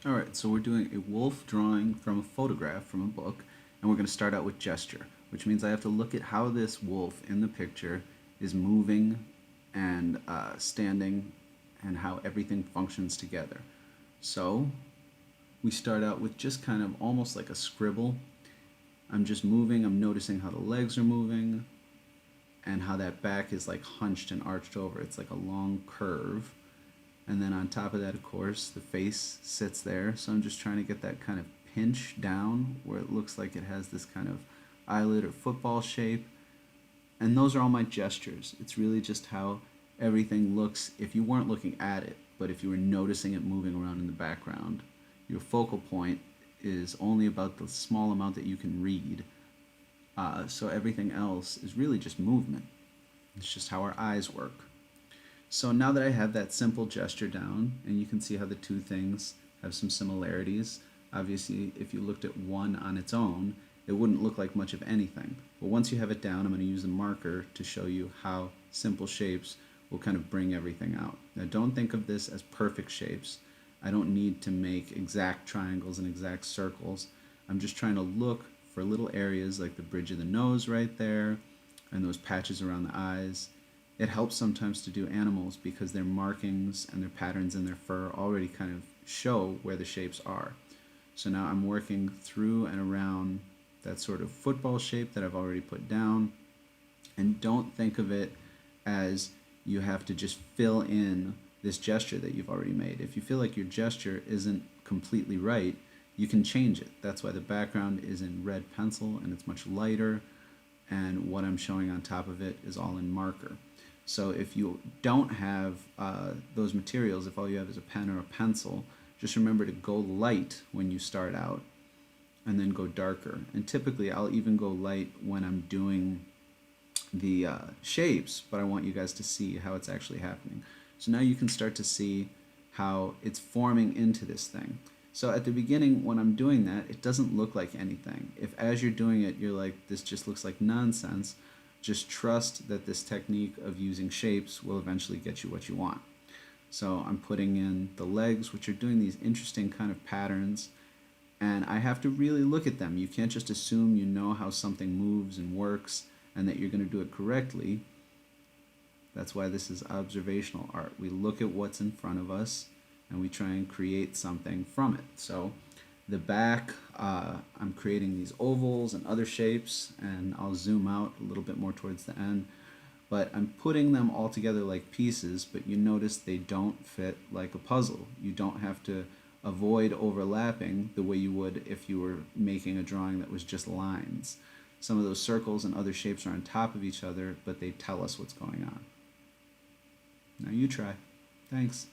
Alright, so we're doing a wolf drawing from a photograph from a book, and we're going to start out with gesture, which means I have to look at how this wolf in the picture is moving and standing and how everything functions together. So we start out with just kind of almost like a scribble. I'm just moving, I'm noticing how the legs are moving and how that back is like hunched and arched over. It's like a long curve. And then on top of that, of course, the face sits there. So I'm just trying to get that kind of pinch down where it looks like it has this kind of eyelid or football shape. And those are all my gestures. It's really just how everything looks if you weren't looking at it, but if you were noticing it moving around in the background. Your focal point is only about the small amount that you can read. So everything else is really just movement. It's just how our eyes work. So now that I have that simple gesture down, and you can see how the two things have some similarities, obviously if you looked at one on its own, it wouldn't look like much of anything. But once you have it down, I'm going to use a marker to show you how simple shapes will kind of bring everything out. Now don't think of this as perfect shapes. I don't need to make exact triangles and exact circles. I'm just trying to look for little areas like the bridge of the nose right there and those patches around the eyes. It helps sometimes to do animals because their markings and their patterns in their fur already kind of show where the shapes are. So now I'm working through and around that sort of football shape that I've already put down. And don't think of it as you have to just fill in this gesture that you've already made. If you feel like your gesture isn't completely right, you can change it. That's why the background is in red pencil and it's much lighter, and what I'm showing on top of it is all in marker. So if you don't have those materials, if all you have is a pen or a pencil, just remember to go light when you start out and then go darker. And typically I'll even go light when I'm doing the shapes, but I want you guys to see how it's actually happening. So now you can start to see how it's forming into this thing. So at the beginning, when I'm doing that, it doesn't look like anything. If as you're doing it, you're like, this just looks like nonsense, just trust that this technique of using shapes will eventually get you what you want. So I'm putting in the legs, which are doing these interesting kind of patterns, and I have to really look at them. You can't just assume you know how something moves and works and that you're going to do it correctly. That's why this is observational art. We look at what's in front of us and we try and create something from it. So the back, I'm creating these ovals and other shapes, and I'll zoom out a little bit more towards the end. But I'm putting them all together like pieces, but you notice they don't fit like a puzzle. You don't have to avoid overlapping the way you would if you were making a drawing that was just lines. Some of those circles and other shapes are on top of each other, but they tell us what's going on. Now you try. Thanks.